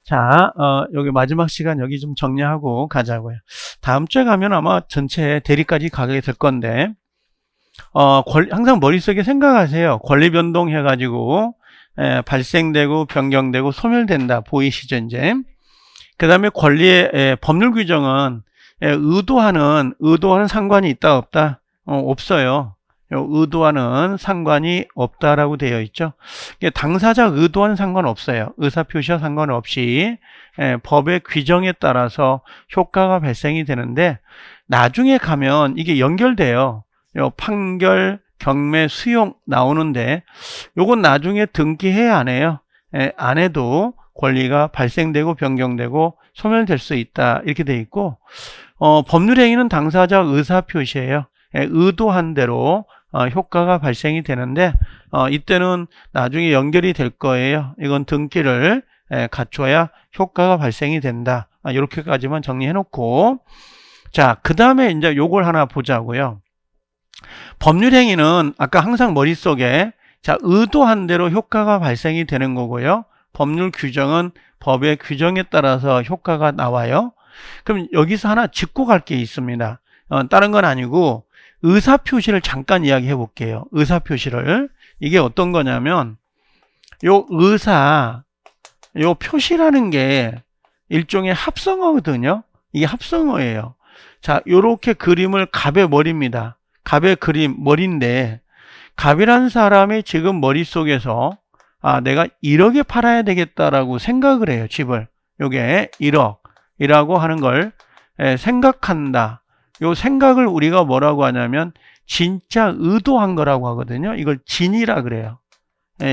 자, 여기 마지막 시간 여기 좀 정리하고 가자고요. 다음 주에 가면 아마 전체 대리까지 가게 될 건데, 항상 머릿속에 생각하세요. 권리 변동해가지고, 발생되고, 변경되고, 소멸된다. 보이시죠, 이제? 그 다음에 권리의, 법률 규정은, 의도하는 상관이 있다, 없다? 없어요. 의도와는 상관이 없다라고 되어 있죠. 당사자 의도와는 상관없어요. 의사표시와 상관없이 법의 규정에 따라서 효과가 발생이 되는데 나중에 가면 이게 연결돼요. 판결, 경매, 수용 나오는데 요건 나중에 등기해야 안 해요. 안 해도 권리가 발생되고 변경되고 소멸될 수 있다 이렇게 돼 있고 법률행위는 당사자 의사표시예요. 의도한 대로 효과가 발생이 되는데 이때는 나중에 연결이 될 거예요. 이건 등기를 갖춰야 효과가 발생이 된다. 이렇게까지만 정리해 놓고 자, 그 다음에 이제 요걸 하나 보자고요. 법률행위는 아까 항상 머릿속에 자, 의도한 대로 효과가 발생이 되는 거고요. 법률 규정은 법의 규정에 따라서 효과가 나와요. 그럼 여기서 하나 짚고 갈 게 있습니다. 다른 건 아니고 의사표시를 잠깐 이야기해 볼게요. 의사표시를. 이게 어떤 거냐면 요 표시라는 게 일종의 합성어거든요. 이게 합성어예요. 자, 요렇게 그림을 갑의 머리입니다. 갑의 머리인데 갑이라는 사람이 지금 머릿속에서 내가 1억에 팔아야 되겠다라고 생각을 해요. 집을. 요게 1억이라고 하는 걸 생각한다. 요 생각을 우리가 뭐라고 하냐면 진짜 의도한 거라고 하거든요. 이걸 진이라 그래요.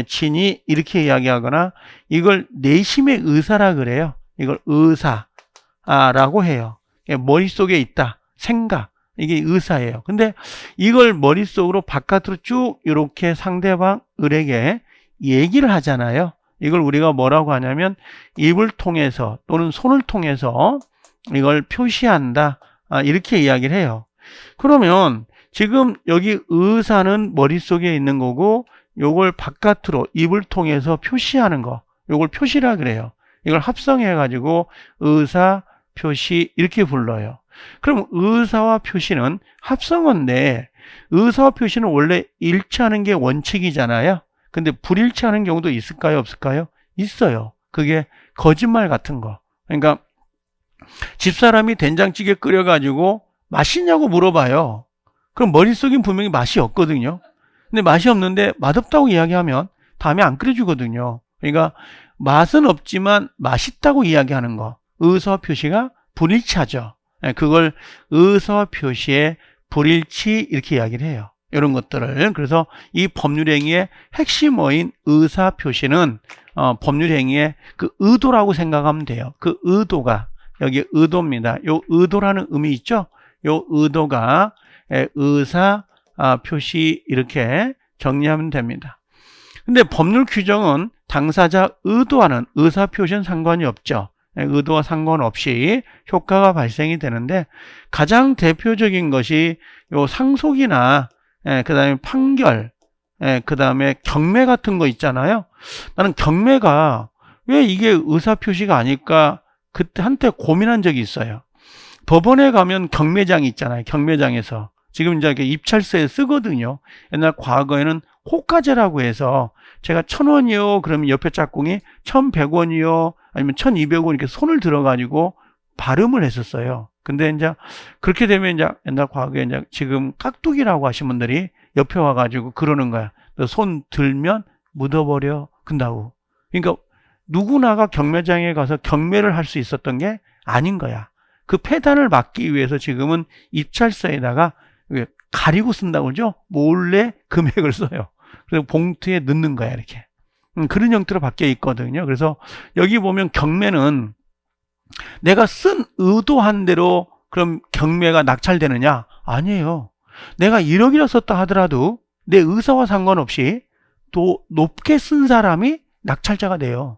진이 이렇게 이야기하거나 이걸 내심의 의사라 그래요. 이걸 의사라고 해요. 머릿속에 있다. 생각. 이게 의사예요. 근데 이걸 머릿속으로 바깥으로 쭉 이렇게 상대방 을에게 얘기를 하잖아요. 이걸 우리가 뭐라고 하냐면 입을 통해서 또는 손을 통해서 이걸 표시한다. 이렇게 이야기를 해요. 그러면 지금 여기 의사는 머릿속에 있는 거고 요걸 바깥으로 입을 통해서 표시하는 거 요걸 표시라 그래요. 이걸 합성해 가지고 의사 표시 이렇게 불러요. 그럼 의사와 표시는 합성어인데 의사와 표시는 원래 일치하는 게 원칙이잖아요. 근데 불일치하는 경우도 있을까요? 없을까요? 있어요. 그게 거짓말 같은 거. 그러니까 집사람이 된장찌개 끓여가지고 맛있냐고 물어봐요. 그럼 머릿속엔 분명히 맛이 없거든요. 근데 맛이 없는데 맛없다고 이야기하면 다음에 안 끓여주거든요. 그러니까 맛은 없지만 맛있다고 이야기하는 거. 의사 표시가 불일치하죠. 그걸 의사 표시의 불일치 이렇게 이야기를 해요. 이런 것들을. 그래서 이 법률행위의 핵심어인 의사 표시는 법률행위의 그 의도라고 생각하면 돼요. 그 의도가 여기 의도입니다. 요 의도라는 의미 있죠? 요 의도가 의사 표시 이렇게 정리하면 됩니다. 근데 법률 규정은 당사자 의도와는 의사 표시는 상관이 없죠. 의도와 상관없이 효과가 발생이 되는데 가장 대표적인 것이 요 상속이나 그 다음에 판결, 그 다음에 경매 같은 거 있잖아요. 나는 경매가 왜 이게 의사 표시가 아닐까 그때 한때 고민한 적이 있어요. 법원에 가면 경매장이 있잖아요. 경매장에서 지금 이제 입찰서에 쓰거든요. 옛날 과거에는 호가제라고 해서 제가 1,000원이요. 그러면 옆에 짝꿍이 1,100원이요. 아니면 1,200원 이렇게 손을 들어가지고 발음을 했었어요. 근데 이제 그렇게 되면 이제 옛날 과거에 이제 지금 깍두기라고 하신 분들이 옆에 와가지고 그러는 거야. 너 손 들면 묻어버려. 근다고. 그러니까 누구나가 경매장에 가서 경매를 할 수 있었던 게 아닌 거야. 그 폐단을 막기 위해서 지금은 입찰서에다가 가리고 쓴다고 그러죠? 몰래 금액을 써요. 그래서 봉투에 넣는 거야, 이렇게. 그런 형태로 바뀌어 있거든요. 그래서 여기 보면 경매는 내가 쓴 의도한 대로 그럼 경매가 낙찰되느냐? 아니에요. 내가 1억이라 썼다 하더라도 내 의사와 상관없이 또 높게 쓴 사람이 낙찰자가 돼요.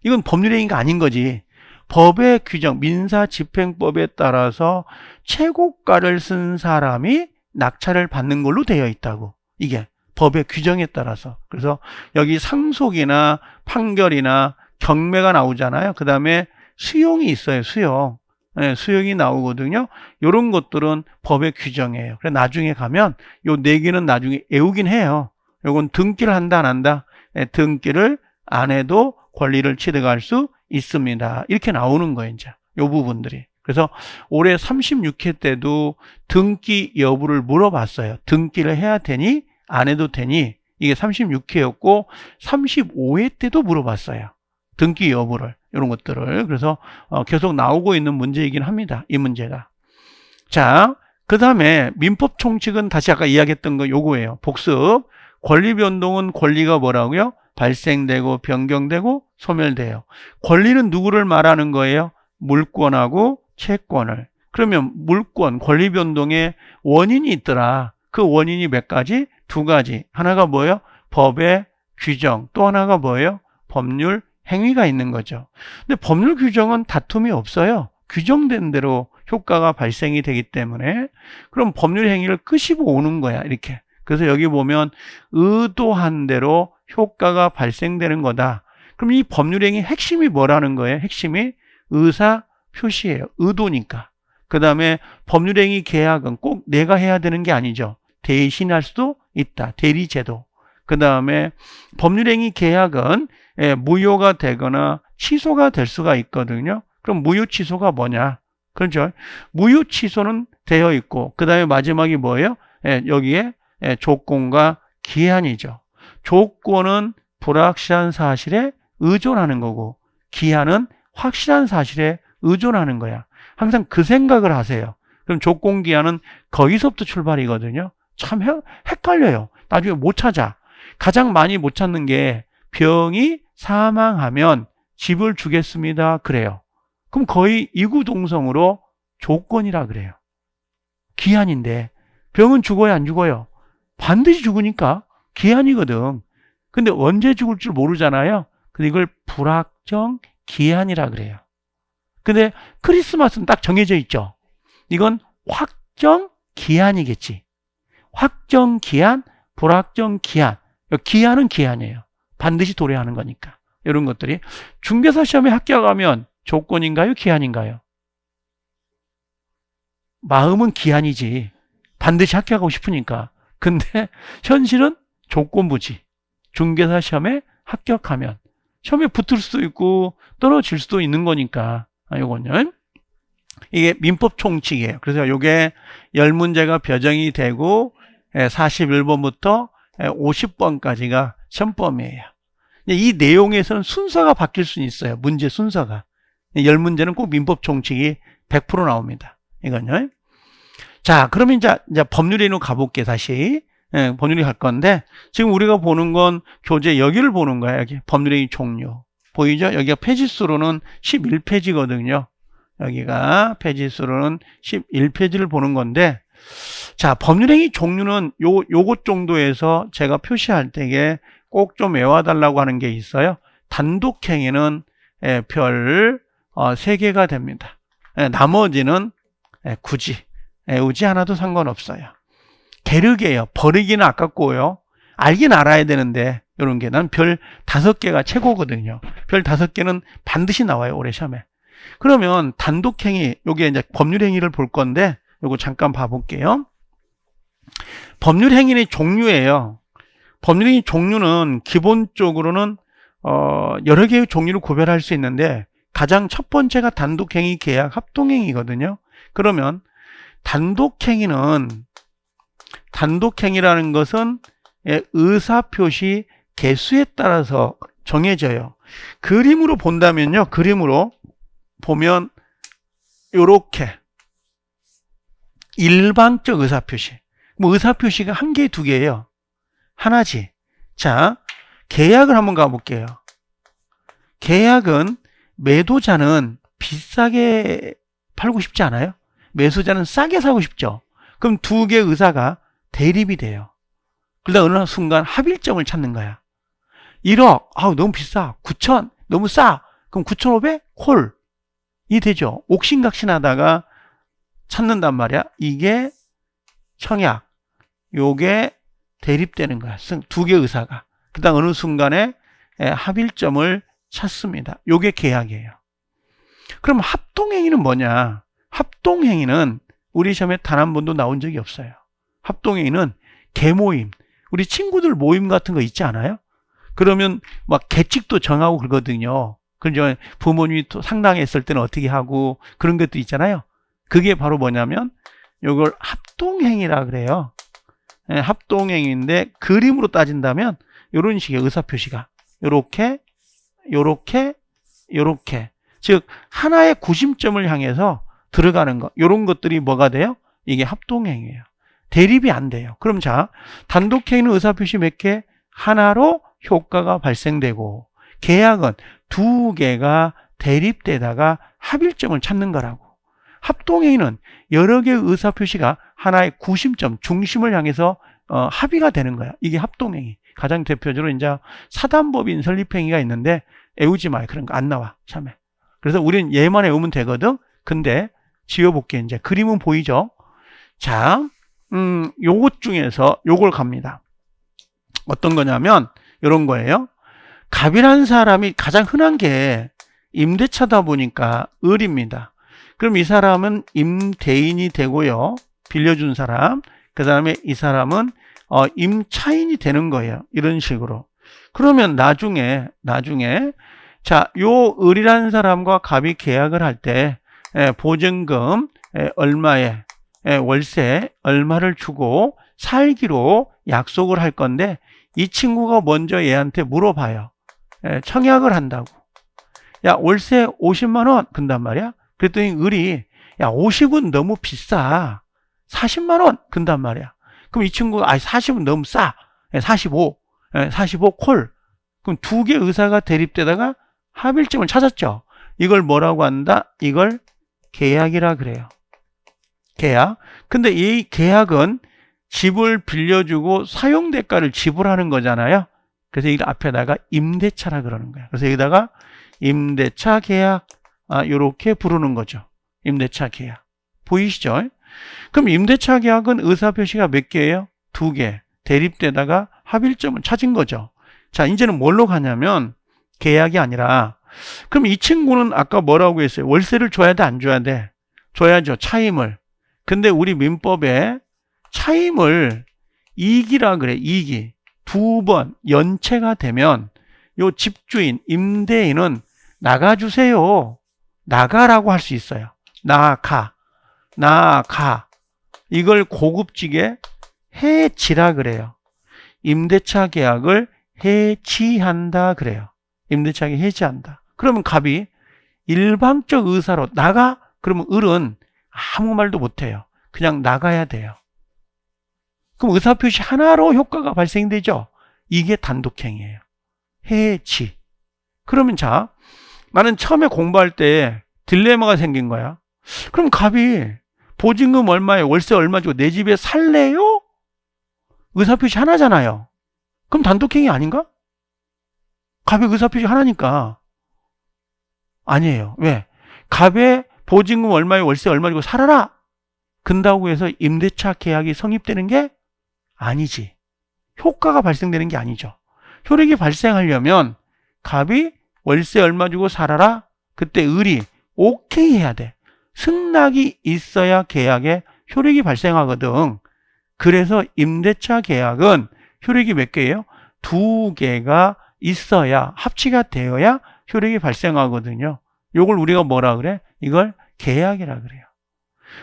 이건 법률행위가 아닌 거지. 법의 규정, 민사집행법에 따라서 최고가를 쓴 사람이 낙찰을 받는 걸로 되어 있다고. 이게 법의 규정에 따라서. 그래서 여기 상속이나 판결이나 경매가 나오잖아요. 그 다음에 수용이 있어요. 수용. 네, 수용이 나오거든요. 이런 것들은 법의 규정이에요. 그래서 나중에 가면 요 4개는 나중에 외우긴 해요. 요건 등기를 한다 안 한다? 네, 등기를 안 해도 권리를 취득할 수 있습니다. 이렇게 나오는 거예요. 이제 요 부분들이. 그래서 올해 36회 때도 등기 여부를 물어봤어요. 등기를 해야 되니 안 해도 되니. 이게 36회였고 35회 때도 물어봤어요. 등기 여부를, 이런 것들을. 그래서 계속 나오고 있는 문제이긴 합니다. 이 문제가. 자, 그 다음에 민법 총칙은 다시 아까 이야기했던 거 요거예요. 복습. 권리 변동은 권리가 뭐라고요? 발생되고 변경되고 소멸돼요. 권리는 누구를 말하는 거예요? 물권하고 채권을. 그러면 물권, 권리 변동에 원인이 있더라. 그 원인이 몇 가지? 2가지. 하나가 뭐예요? 법의 규정. 또 하나가 뭐예요? 법률 행위가 있는 거죠. 근데 법률 규정은 다툼이 없어요. 규정된 대로 효과가 발생이 되기 때문에. 그럼 법률 행위를 끄시고 오는 거야. 이렇게. 그래서 여기 보면 의도한 대로 효과가 발생되는 거다. 그럼 이 법률 행위 핵심이 뭐라는 거예요? 핵심이 의사 표시예요. 의도니까. 그 다음에 법률 행위 계약은 꼭 내가 해야 되는 게 아니죠. 대신할 수도 있다. 대리제도. 그 다음에 법률행위 계약은 무효가 되거나 취소가 될 수가 있거든요. 그럼 무효 취소가 뭐냐? 그렇죠? 무효 취소는 되어 있고, 그 다음에 마지막이 뭐예요? 여기에 조건과 기한이죠. 조건은 불확실한 사실에 의존하는 거고, 기한은 확실한 사실에 의존하는 거야. 항상 그 생각을 하세요. 그럼 조건 기한은 거기서부터 출발이거든요. 참 헷갈려요. 나중에 못 찾아. 가장 많이 못 찾는 게 병이 사망하면 집을 주겠습니다. 그래요. 그럼 거의 이구동성으로 조건이라 그래요. 기한인데 병은 죽어요, 안 죽어요? 반드시 죽으니까 기한이거든. 근데 언제 죽을 줄 모르잖아요. 근데 이걸 불확정 기한이라 그래요. 근데 크리스마스는 딱 정해져 있죠. 이건 확정 기한이겠지. 확정 기한, 불확정 기한. 기한은 기한이에요. 반드시 도래하는 거니까. 이런 것들이. 중개사 시험에 합격하면 조건인가요? 기한인가요? 마음은 기한이지. 반드시 합격하고 싶으니까. 근데 현실은 조건부지. 중개사 시험에 합격하면 시험에 붙을 수도 있고 떨어질 수도 있는 거니까. 요거는 이게 민법 총칙이에요. 그래서 요게 10문제가 배정이 되고 41번부터 50번까지가 시험범위예요. 이 내용에서는 순서가 바뀔 수는 있어요. 문제 순서가. 10문제는 꼭 민법 총칙이 100% 나옵니다. 이건요. 자, 그러면 이제 법률행위로 가볼게, 다시. 법률이 갈 건데, 지금 우리가 보는 건 교재 여기를 보는 거야, 여기. 법률행위 종류. 보이죠? 여기가 페이지수로는 11페이지거든요. 여기가 페이지수로는 11페이지를 보는 건데, 자, 법률행위 종류는 요것 정도에서 제가 표시할 때에 꼭 좀 외워달라고 하는 게 있어요. 단독행위는 별 3개가 됩니다. 나머지는 굳이 외우지 않아도 상관없어요. 게르게요. 버리기는 아깝고요. 알긴 알아야 되는데, 이런 게. 난 별 5개가 최고거든요. 별 5개는 반드시 나와요, 올해 시험에. 그러면 단독행위, 요게 이제 법률행위를 볼 건데, 요거 잠깐 봐볼게요. 법률행위의 종류예요. 법률행위 종류는 기본적으로는 여러 개의 종류를 구별할 수 있는데, 가장 첫 번째가 단독행위, 계약, 합동행위거든요. 그러면 단독행위라는 것은 의사표시 개수에 따라서 정해져요. 그림으로 본다면요. 그림으로 보면 요렇게 일방적 의사표시. 뭐 의사표시가 1개, 2개예요. 하나지. 자, 계약을 한번 가볼게요. 계약은 매도자는 비싸게 팔고 싶지 않아요? 매수자는 싸게 사고 싶죠. 그럼 2개의 의사가 대립이 돼요. 그러다 어느 순간 합일점을 찾는 거야. 1억, 아우 너무 비싸. 9천, 너무 싸. 그럼 9,500? 콜. 이 되죠. 옥신각신하다가 찾는단 말이야. 이게 청약. 요게 대립되는 거야. 2개의 의사가. 그 다음 어느 순간에 합일점을 찾습니다. 요게 계약이에요. 그럼 합동행위는 뭐냐? 합동행위는 우리 시험에 단 한 번도 나온 적이 없어요. 합동행위는 계모임, 우리 친구들 모임 같은 거 있지 않아요? 그러면 막 계칙도 정하고 그러거든요. 그죠? 부모님이 또 상당했을 때는 어떻게 하고 그런 것도 있잖아요. 그게 바로 뭐냐면 요걸 합동행위라 그래요. 예, 합동행위인데 그림으로 따진다면 요런 식의 의사표시가 요렇게 요렇게 요렇게, 즉 하나의 구심점을 향해서 들어가는 것, 요런 것들이 뭐가 돼요? 이게 합동행위예요. 대립이 안 돼요. 그럼 자, 단독행위는 의사표시 몇 개? 하나로 효과가 발생되고, 계약은 두 개가 대립되다가 합일점을 찾는 거라고. 합동행위는 여러 개의 의사표시가 하나의 구심점, 중심을 향해서 합의가 되는 거야. 이게 합동행위. 가장 대표적으로 이제 사단법인 설립행위가 있는데 애우지 마요. 그런 거 안 나와. 참에. 그래서 우리는 얘만 외우면 되거든. 근데 지워볼게. 이제 그림은 보이죠? 자, 요것 중에서 요걸 갑니다. 어떤 거냐면 이런 거예요. 갑이라는 사람이 가장 흔한 게 임대차다 보니까 을입니다. 그럼 이 사람은 임대인이 되고요. 빌려준 사람. 그 다음에 이 사람은 임차인이 되는 거예요. 이런 식으로. 그러면 나중에 자, 요 을이라는 사람과 갑이 계약을 할 때 보증금 얼마에 월세 얼마를 주고 살기로 약속을 할 건데, 이 친구가 먼저 얘한테 물어봐요. 청약을 한다고. 야, 월세 50만 원 근단 말이야. 그랬더니 을이 야, 50은 너무 비싸. 40만 원 근단 말이야. 그럼 이 친구가 40은 너무 싸. 45 콜. 그럼 두 개 의사가 대립되다가 합일점을 찾았죠. 이걸 뭐라고 한다? 이걸 계약이라 그래요. 계약. 근데 이 계약은 집을 빌려주고 사용대가를 지불하는 거잖아요. 그래서 이 앞에다가 임대차라 그러는 거예요. 그래서 여기다가 임대차 계약, 요렇게 부르는 거죠. 임대차 계약. 보이시죠? 그럼 임대차 계약은 의사표시가 몇 개예요? 두 개. 대립되다가 합일점을 찾은 거죠. 자, 이제는 뭘로 가냐면 계약이 아니라, 그럼 이 친구는 아까 뭐라고 했어요? 월세를 줘야 돼, 안 줘야 돼? 줘야죠. 차임을. 근데 우리 민법에 차임을 이익이라 그래. 이익이. 두 번 연체가 되면 요 집주인, 임대인은 나가주세요. 나가라고 할 수 있어요. 나가. 이걸 고급지게 해지라 그래요. 임대차 계약을 해지한다 그래요. 임대차 계약 해지한다. 그러면 갑이 일방적 의사로 나가? 그러면 을은 아무 말도 못해요. 그냥 나가야 돼요. 그럼 의사표시 하나로 효과가 발생되죠. 이게 단독행위예요. 해지. 그러면 자, 나는 처음에 공부할 때 딜레마가 생긴 거야. 그럼 갑이 보증금 얼마에 월세 얼마 주고 내 집에 살래요? 의사표시 하나잖아요. 그럼 단독행위 아닌가? 갑의 의사표시 하나니까. 아니에요. 왜? 갑의 보증금 얼마에 월세 얼마 주고 살아라. 근다고 해서 임대차 계약이 성립되는 게 아니지. 효과가 발생되는 게 아니죠. 효력이 발생하려면 갑이 월세 얼마 주고 살아라. 그때 을이 오케이 해야 돼. 승낙이 있어야 계약에 효력이 발생하거든. 그래서 임대차 계약은 효력이 몇 개예요? 두 개가 있어야, 합치가 되어야 효력이 발생하거든요. 요걸 우리가 뭐라 그래? 이걸 계약이라 그래요.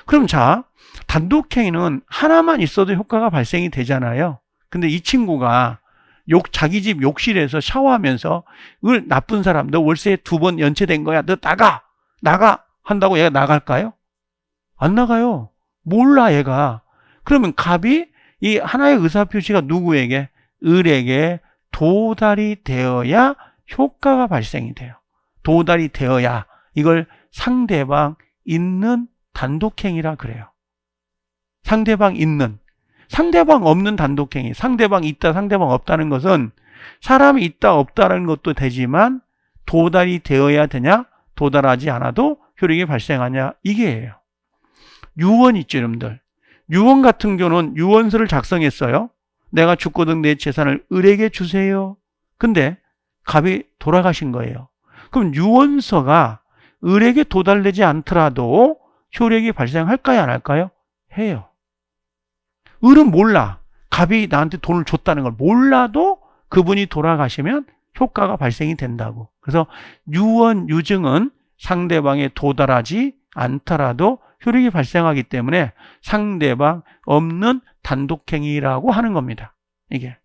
그럼 자, 단독행위는 하나만 있어도 효과가 발생이 되잖아요. 근데 이 친구가 자기 집 욕실에서 샤워하면서 나쁜 사람, 너 월세 2번 연체된 거야. 너 나가 한다고 얘가 나갈까요? 안 나가요. 몰라 얘가. 그러면 갑이 이 하나의 의사표시가 누구에게? 을에게 도달이 되어야 효과가 발생이 돼요. 도달이 되어야. 이걸 상대방 있는 단독행위라 그래요. 상대방 있는. 상대방 없는 단독행위. 상대방 있다, 상대방 없다는 것은 사람이 있다, 없다는 것도 되지만 도달이 되어야 되냐? 도달하지 않아도 효력이 발생하냐? 이게예요. 유언 있죠, 여러분들. 유언 같은 경우는 유언서를 작성했어요. 내가 죽거든 내 재산을 을에게 주세요. 근데 갑이 돌아가신 거예요. 그럼 유언서가 을에게 도달되지 않더라도 효력이 발생할까요? 안 할까요? 해요. 을은 몰라. 갑이 나한테 돈을 줬다는 걸 몰라도 그분이 돌아가시면 효과가 발생이 된다고. 그래서 유언, 유증은 상대방에 도달하지 않더라도 효력이 발생하기 때문에 상대방 없는 단독행위라고 하는 겁니다. 이게.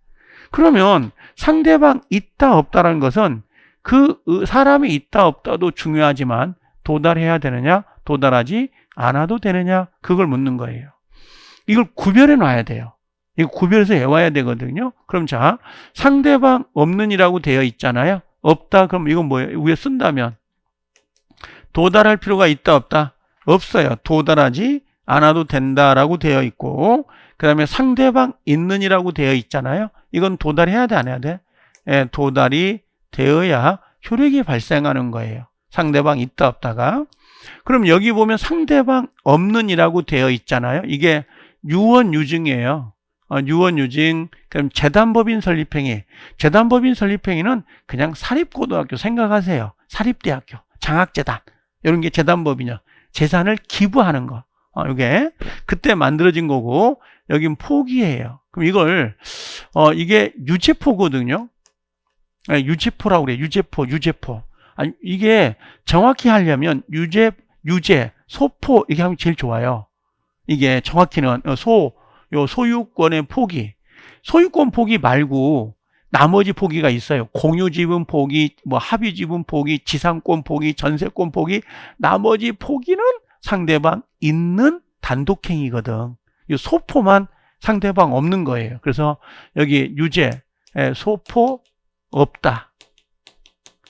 그러면 상대방 있다 없다라는 것은 그 사람이 있다 없다도 중요하지만 도달해야 되느냐 도달하지 않아도 되느냐 그걸 묻는 거예요. 이걸 구별해 놔야 돼요. 이거 구별해서 외워야 되거든요. 그럼 자, 상대방 없는이라고 되어 있잖아요. 없다 그럼 이건 뭐예요? 위에 쓴다면 도달할 필요가 있다 없다? 없어요. 도달하지 않아도 된다라고 되어 있고, 그 다음에 상대방 있는이라고 되어 있잖아요. 이건 도달해야 돼 안 해야 돼? 예, 도달이 되어야 효력이 발생하는 거예요. 상대방 있다 없다가. 그럼 여기 보면 상대방 없는이라고 되어 있잖아요. 이게 유언 유증이에요. 유언 유증. 그럼 재단법인 설립행위. 재단법인 설립행위는 그냥 사립고등학교 생각하세요. 사립대학교, 장학재단 이런 게 재단법인이요. 재산을 기부하는 거. 이게 그때 만들어진 거고 여긴 포기예요. 그럼 이걸 이게 유죄포거든요. 유죄포라고 그래요. 유죄포. 아니, 이게 정확히 하려면 유죄, 소포 이게 하면 제일 좋아요. 이게 정확히는 소유권의 포기. 소유권 포기 말고 나머지 포기가 있어요. 공유지분 포기, 합의지분 포기, 지상권 포기, 전세권 포기. 나머지 포기는 상대방 있는 단독행위거든. 이 소포만 상대방 없는 거예요. 그래서 여기 유죄, 소포 없다.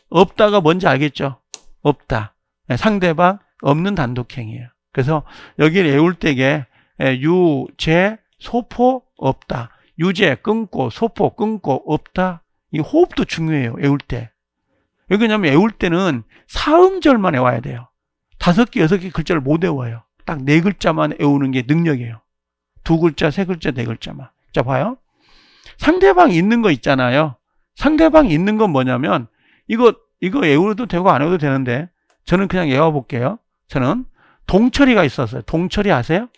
없다가 뭔지 알겠죠? 없다. 상대방 없는 단독행위예요. 그래서 여기를 외울 때에 유죄, 소포 없다. 유죄 끊고 소포 끊고 없다. 이 호흡도 중요해요. 외울 때. 왜냐하면 외울 때는 사음절만 외워야 돼요. 5개, 6개 글자를 못 외워요. 딱 4글자만 외우는 게 능력이에요. 2글자, 3글자, 4글자만. 자, 봐요. 상대방 있는 거 있잖아요. 상대방 있는 건 뭐냐면 이거 외워도 되고 안 외워도 되는데 저는 그냥 외워볼게요. 저는 동철이가 있었어요. 동철이 아세요?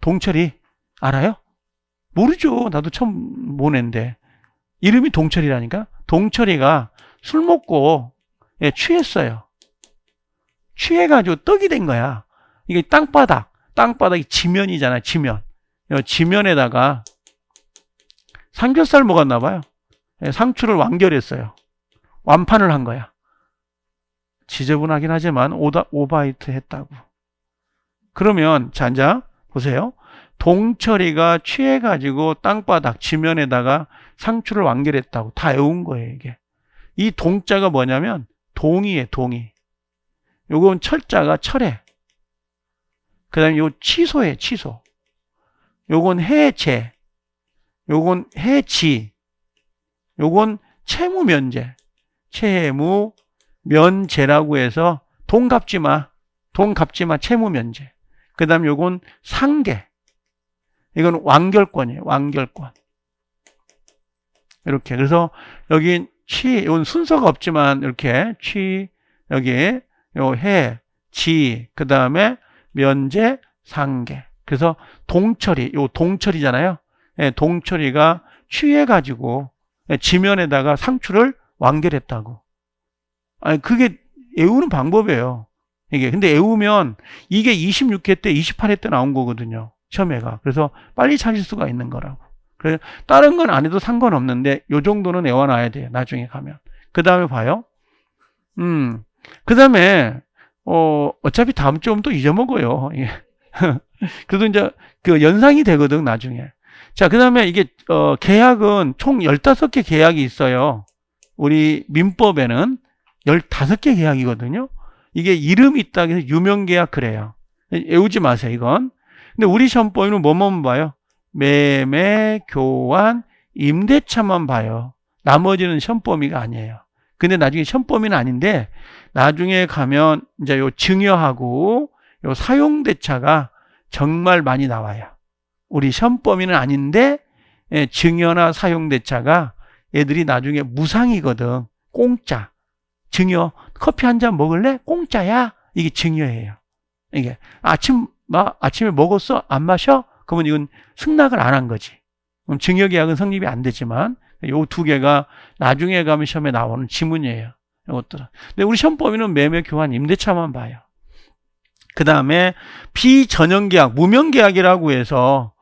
동철이 알아요? 모르죠. 나도 처음 보는데. 이름이 동철이라니까. 동철이가 술 먹고 취했어요. 취해가지고 떡이 된 거야. 이게 땅바닥이 지면이잖아요. 지면에다가 삼겹살 먹었나 봐요. 상추를 완결했어요. 완판을 한 거야. 지저분하긴 하지만 오바이트 했다고. 그러면 자 보세요. 동철이가 취해가지고 땅바닥 지면에다가 상추를 완결했다고 다 외운 거예요. 이게 이 동자가 뭐냐면 동이에요. 동이. 요건 철자가 철해. 그 다음에 요 취소예요. 취소. 요건 해체. 요건 해지. 요건 채무면제. 채무면제라고 해서 돈 갚지 마. 채무면제. 그 다음에 요건 상계. 이건 완결권이에요. 완결권. 이렇게. 그래서 여기 이건 순서가 없지만 이렇게 여기 요 해, 그 다음에 면제, 상계. 그래서 동철이잖아요. 동철이가 취해가지고 지면에다가 상추를 완결했다고. 아니, 그게 외우는 방법이에요. 근데 외우면 이게 26회 때, 28회 때 나온 거거든요. 시험에가. 그래서 빨리 찾을 수가 있는 거라고. 그래서 다른 건 안 해도 상관없는데 요 정도는 외워놔야 돼요. 나중에 가면. 그 다음에 봐요. 그 다음에 어차피 다음 주면 또 잊어먹어요. 그래도 이제 그 연상이 되거든 나중에. 자, 그 다음에 이게 계약은 총 15개 계약이 있어요. 우리 민법에는 15개 계약이거든요. 이게 이름이 있다 해서 유명계약 그래요. 외우지 마세요 이건. 근데 우리 시험법에는 뭐만 봐요? 매매, 교환, 임대차만 봐요. 나머지는 시험범위가 아니에요. 근데 나중에 시험범위는 아닌데 나중에 가면 이제 요 증여하고 요 사용대차가 정말 많이 나와요. 우리 시험범위는 아닌데 증여나 사용대차가 애들이 나중에 무상이거든. 공짜. 증여. 커피 한 잔 먹을래? 공짜야. 이게 증여예요. 이게 아침에 먹었어? 안 마셔? 그러면 이건 승낙을 안 한 거지. 그럼 증여계약은 성립이 안 되지만 요 두 개가 나중에 가면 시험에 나오는 지문이에요. 이것들은. 근데 우리 시험 범위는 매매, 교환, 임대차만 봐요. 그 다음에 비전형계약, 무명계약이라고 해서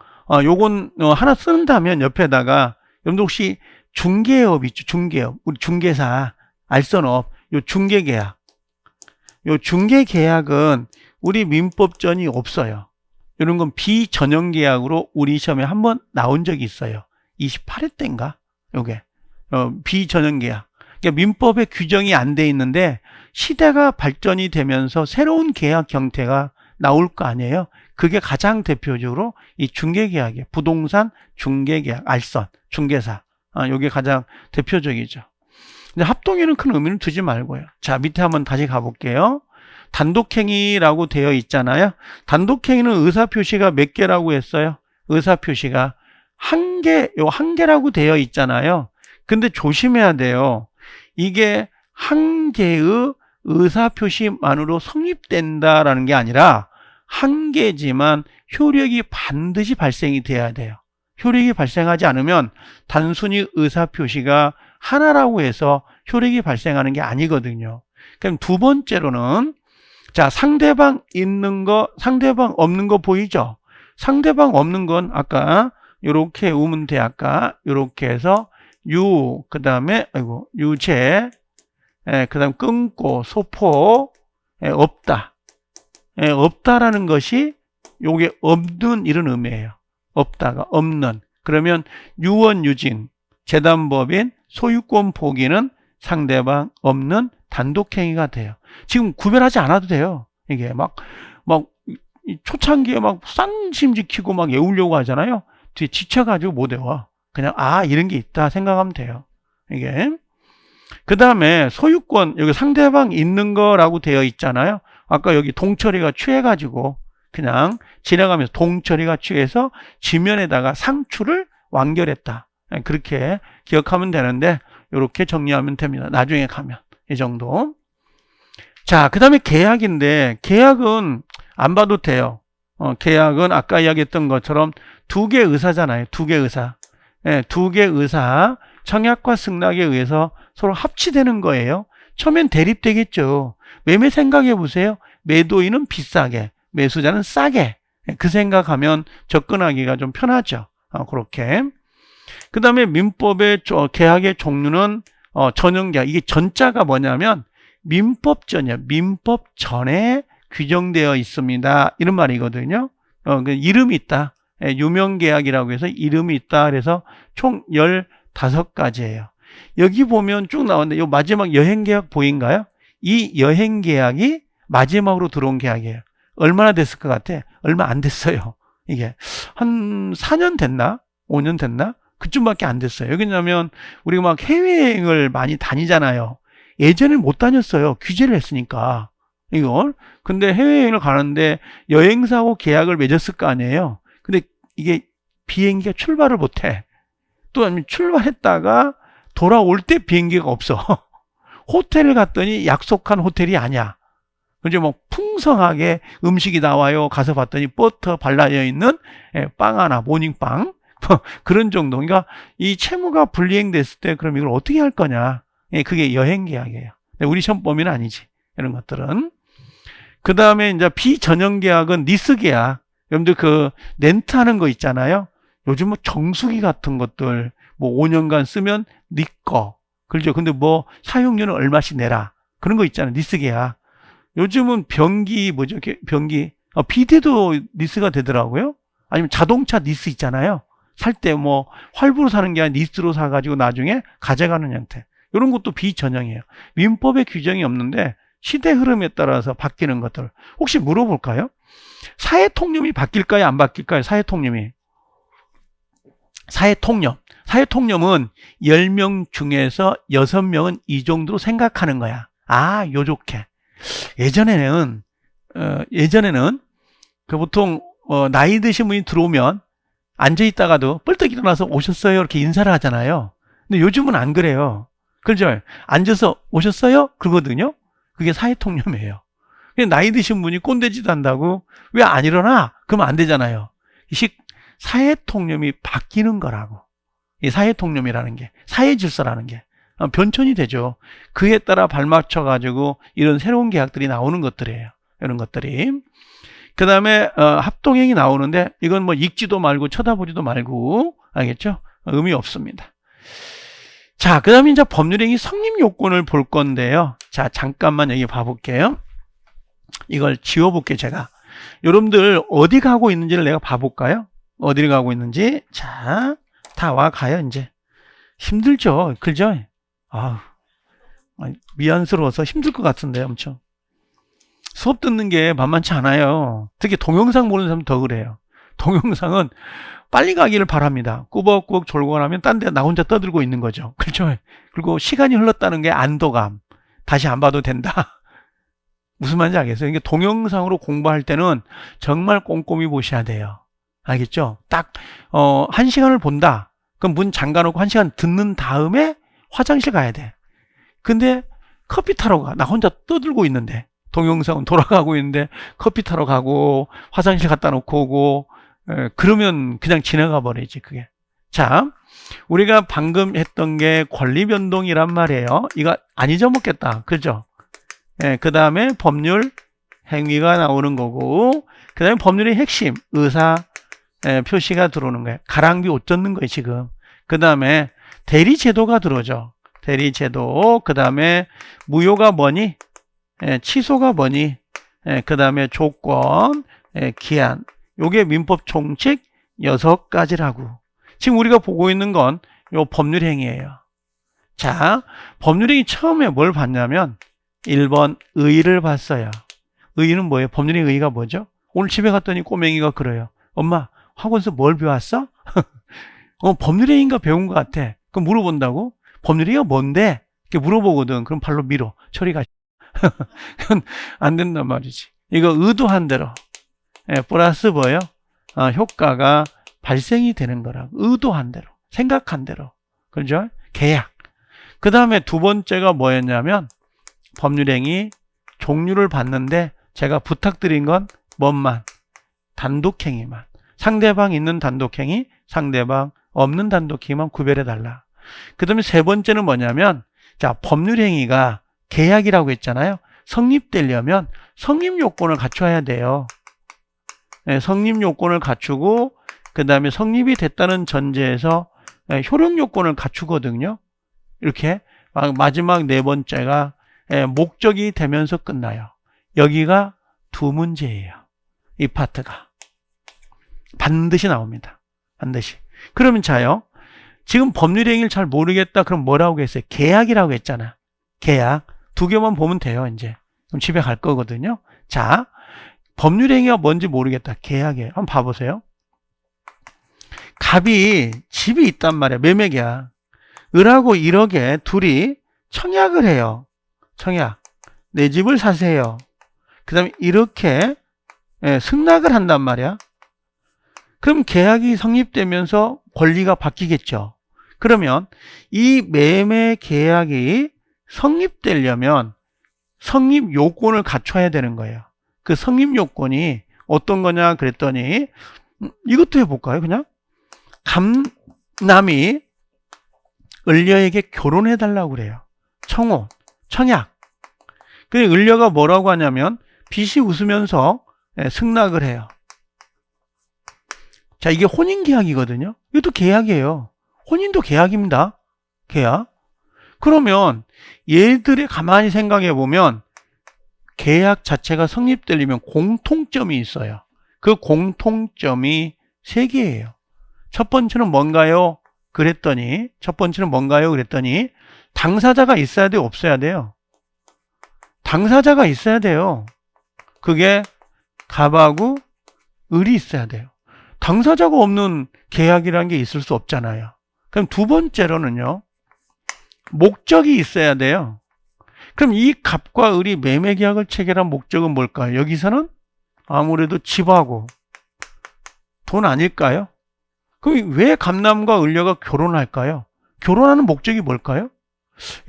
요건 하나 쓴다면 옆에다가 여러분들 혹시 중개업 있죠? 중개업. 우리 중개사, 알선업, 요 중개계약. 요 중개계약은 우리 민법전이 없어요. 이런 건 비전형계약으로 우리 시험에 한번 나온 적이 있어요. 28회 때인가? 요게. 비전형계약. 그러니까 민법에 규정이 안 돼 있는데 시대가 발전이 되면서 새로운 계약 형태가 나올 거 아니에요. 그게 가장 대표적으로 이 중개계약이에요. 부동산 중개계약, 알선, 중개사. 요게 가장 대표적이죠. 근데 합동에는 큰 의미는 두지 말고요. 자, 밑에 한번 다시 가볼게요. 단독행위라고 되어 있잖아요. 단독행위는 의사표시가 몇 개라고 했어요? 의사표시가 한 개라고 되어 있잖아요. 근데 조심해야 돼요. 이게 한 개의 의사표시만으로 성립된다라는 게 아니라 한 개지만 효력이 반드시 발생이 돼야 돼요. 효력이 발생하지 않으면 단순히 의사표시가 하나라고 해서 효력이 발생하는 게 아니거든요. 그럼 두 번째로는 자, 상대방 있는 거, 상대방 없는 거 보이죠? 상대방 없는 건 아까 요렇게 우면 돼. 아까 요렇게 해서 그 다음에 유죄, 그 다음 끊고 소포, 없다. 없다라는 것이 요게 없는 이런 의미예요. 없다가 없는. 그러면 유언 유진, 재단법인, 소유권 포기는 상대방 없는 단독행위가 돼요. 지금 구별하지 않아도 돼요. 이게 막 초창기에 막 싼심 지키고 막 외우려고 하잖아요. 뒤에 지쳐가지고 못 외워. 그냥 이런 게 있다 생각하면 돼요. 이게. 그 다음에 소유권, 여기 상대방 있는 거라고 되어 있잖아요. 아까 여기 동철이가 취해가지고 그냥 지나가면서 동철이가 취해서 지면에다가 상추를 완결했다. 그렇게 기억하면 되는데 이렇게 정리하면 됩니다. 나중에 가면 이 정도. 자, 그 다음에 계약인데 계약은 안 봐도 돼요. 계약은 아까 이야기했던 것처럼 두 개 의사잖아요. 두 개 의사. 두 개 의사 청약과 승낙에 의해서 서로 합치되는 거예요. 처음엔 대립되겠죠. 매매 생각해 보세요. 매도인은 비싸게, 매수자는 싸게. 그 생각하면 접근하기가 좀 편하죠. 그렇게. 그 다음에 민법의 계약의 종류는 전형계약. 이게 전자가 뭐냐면 민법전이야. 민법전에 규정되어 있습니다. 이런 말이거든요. 그 이름이 있다. 유명계약이라고 해서 이름이 있다. 그래서 총 15가지예요. 여기 보면 쭉 나오는데 이 마지막 여행계약 보인가요? 이 여행계약이 마지막으로 들어온 계약이에요. 얼마나 됐을 것 같아? 얼마 안 됐어요. 이게 한 4년 됐나? 5년 됐나? 그쯤밖에 안 됐어요. 왜냐면 우리가 막 해외여행을 많이 다니잖아요. 예전에 못 다녔어요. 규제를 했으니까. 이걸. 근데 해외여행을 가는데 여행사하고 계약을 맺었을 거 아니에요. 근데 이게 비행기가 출발을 못해. 또 아니면 출발했다가 돌아올 때 비행기가 없어. 호텔을 갔더니 약속한 호텔이 아니야. 그죠? 뭐 풍성하게 음식이 나와요. 가서 봤더니 버터 발라져 있는 빵 하나, 모닝빵. 그런 정도. 그러니까 이 채무가 불이행됐을 때 그럼 이걸 어떻게 할 거냐. 그게 여행계약이에요. 우리 시험 범위는 아니지. 이런 것들은. 그 다음에 이제 비전형계약은 리스계약. 여러분들 그 렌트하는 거 있잖아요. 요즘 뭐 정수기 같은 것들 뭐 5년간 쓰면 네 거. 그렇죠. 근데 뭐 사용료는 얼마씩 내라. 그런 거 있잖아요. 리스계약. 요즘은 변기 뭐죠? 변기. 비대도 리스가 되더라고요. 아니면 자동차 리스 있잖아요. 살 때 뭐 할부로 사는 게 아니라 리스로 사가지고 나중에 가져가는 형태. 이런 것도 비전형이에요. 민법에 규정이 없는데 시대 흐름에 따라서 바뀌는 것들. 혹시 물어볼까요? 사회통념이 바뀔까요? 안 바뀔까요? 사회통념이. 사회통념. 사회통념은 10명 중에서 6명은 이 정도로 생각하는 거야. 요렇게. 예전에는 그 보통 나이 드신 분이 들어오면 앉아 있다가도 뻘떡 일어나서 오셨어요 이렇게 인사를 하잖아요. 근데 요즘은 안 그래요. 그죠? 앉아서 오셨어요? 그러거든요. 그게 사회통념이에요. 나이 드신 분이 꼰대짓 한다고 왜 안 일어나? 그러면 안 되잖아요. 사회통념이 바뀌는 거라고. 이 사회통념이라는 게, 사회질서라는 게 변천이 되죠. 그에 따라 발맞춰 가지고 이런 새로운 계약들이 나오는 것들이에요. 이런 것들이. 그 다음에 합동행위 나오는데 이건 뭐 읽지도 말고 쳐다보지도 말고, 알겠죠? 의미 없습니다. 자, 그 다음에 이제 법률행위 성립 요건을 볼 건데요. 자, 잠깐만 여기 봐볼게요. 이걸 지워볼게요, 제가. 여러분들 어디 가고 있는지를 내가 봐볼까요? 어디를 가고 있는지. 자, 다 와 가요, 이제. 힘들죠? 그죠? 아우, 미안스러워서 힘들 것 같은데, 엄청. 수업 듣는 게 만만치 않아요. 특히 동영상 보는 사람 더 그래요. 동영상은 빨리 가기를 바랍니다. 꾸벅꾸벅 졸고 나면 딴 데 나 혼자 떠들고 있는 거죠. 그렇죠? 그리고 시간이 흘렀다는 게 안도감. 다시 안 봐도 된다. 무슨 말인지 알겠어요? 이게 동영상으로 공부할 때는 정말 꼼꼼히 보셔야 돼요. 알겠죠? 딱 1시간을 본다. 그럼 문 잠가놓고 1시간 듣는 다음에 화장실 가야 돼. 근데 커피 타러 가. 나 혼자 떠들고 있는데. 동영상은 돌아가고 있는데 커피 타러 가고 화장실 갖다 놓고 오고, 그러면 그냥 지나가 버리지 그게. 자, 우리가 방금 했던 게 권리변동이란 말이에요. 이거 안 잊어먹겠다. 그죠? 그 다음에 법률 행위가 나오는 거고, 그 다음에 법률의 핵심 의사 표시가 들어오는 거예요. 가랑비 옷 젖는 거예요 지금. 그 다음에 대리제도가 들어오죠. 대리제도. 그 다음에 무효가 뭐니? 취소가 뭐니? 그 다음에 조건, 기한. 요게 민법 총칙 6가지라고. 지금 우리가 보고 있는 건 요 법률행위예요. 자, 법률행위 처음에 뭘 봤냐면 1번 의의를 봤어요. 의의는 뭐예요? 법률행위 의의가 뭐죠? 오늘 집에 갔더니 꼬맹이가 그래요. 엄마, 학원에서 뭘 배웠어? 법률행위인가 배운 것 같아. 그럼 물어본다고? 법률행위가 뭔데? 이렇게 물어보거든. 그럼 발로 밀어. 처리가 그건 안 된단 말이지. 이거 의도한 대로 플러스 뭐예요? 효과가 발생이 되는 거라고. 의도한 대로, 생각한 대로. 그렇죠? 계약. 그 다음에 두 번째가 뭐였냐면 법률행위 종류를 봤는데 제가 부탁드린 건 뭐만? 단독행위만. 상대방 있는 단독행위, 상대방 없는 단독행위만 구별해 달라. 그 다음에 세 번째는 뭐냐면, 자, 법률행위가 계약이라고 했잖아요. 성립되려면 성립 요건을 갖춰야 돼요. 성립 요건을 갖추고, 그 다음에 성립이 됐다는 전제에서 효력 요건을 갖추거든요. 이렇게 마지막 네 번째가 목적이 되면서 끝나요. 여기가 두 문제예요. 이 파트가 반드시 나옵니다. 반드시. 그러면 자요, 지금 법률행위를 잘 모르겠다. 그럼 뭐라고 했어요? 계약이라고 했잖아. 계약. 두 개만 보면 돼요, 이제. 그럼 집에 갈 거거든요. 자, 법률행위가 뭔지 모르겠다. 계약이에요. 한번 봐보세요. 갑이 집이 있단 말이야. 매매계약. 을하고 1억에 둘이 청약을 해요. 청약. 내 집을 사세요. 그 다음에 이렇게 승낙을 한단 말이야. 그럼 계약이 성립되면서 권리가 바뀌겠죠. 그러면 이 매매 계약이 성립되려면 성립 요건을 갖춰야 되는 거예요. 그 성립 요건이 어떤 거냐 그랬더니 이것도 해볼까요? 그냥 감남이 을려에게 결혼해달라고 그래요. 청혼, 청약. 근데 을려가 뭐라고 하냐면 빚이 웃으면서 승낙을 해요. 자, 이게 혼인계약이거든요. 이것도 계약이에요. 혼인도 계약입니다. 계약. 그러면 얘들이 가만히 생각해 보면 계약 자체가 성립되려면 공통점이 있어요. 그 공통점이 3개예요. 첫 번째는 뭔가요? 그랬더니 당사자가 있어야 돼요? 없어야 돼요? 당사자가 있어야 돼요. 그게 갑하고 을이 있어야 돼요. 당사자가 없는 계약이라는 게 있을 수 없잖아요. 그럼 두 번째로는요, 목적이 있어야 돼요. 그럼 이 갑과 을이 매매 계약을 체결한 목적은 뭘까요? 여기서는 아무래도 집하고 돈 아닐까요? 그럼 왜 갑남과 을려가 결혼할까요? 결혼하는 목적이 뭘까요?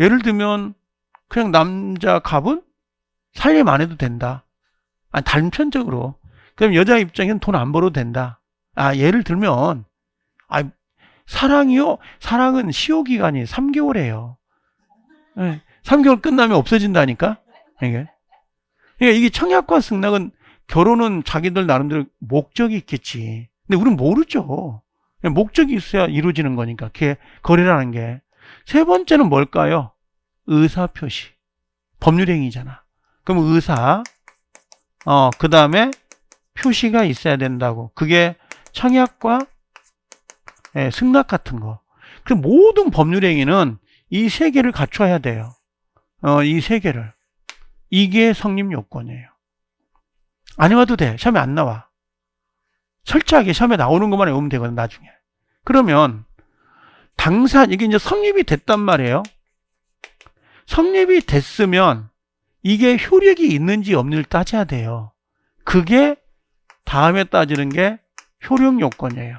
예를 들면 그냥 남자 갑은 살림 안 해도 된다. 단편적으로. 그럼 여자 입장에는 돈 안 벌어도 된다. 예를 들면 사랑이요? 사랑은 시효기간이 3개월이에요. 3개월 끝나면 없어진다니까? 그러니까 이게 청약과 승낙은 결혼은 자기들 나름대로 목적이 있겠지. 근데 우리는 모르죠. 목적이 있어야 이루어지는 거니까. 거래라는 게. 세 번째는 뭘까요? 의사표시. 법률행위잖아. 그럼 의사, 그 다음에 표시가 있어야 된다고. 그게 청약과 승낙 같은 거. 그 모든 법률행위는 이 세 개를 갖춰야 돼요. 이 세 개를. 이게 성립 요건이에요. 안 해와도 돼. 시험에 안 나와. 철저하게 시험에 나오는 것만 외우면 되거든, 나중에. 그러면 이게 이제 성립이 됐단 말이에요. 성립이 됐으면 이게 효력이 있는지 없는지를 따져야 돼요. 그게 다음에 따지는 게 효력 요건이에요.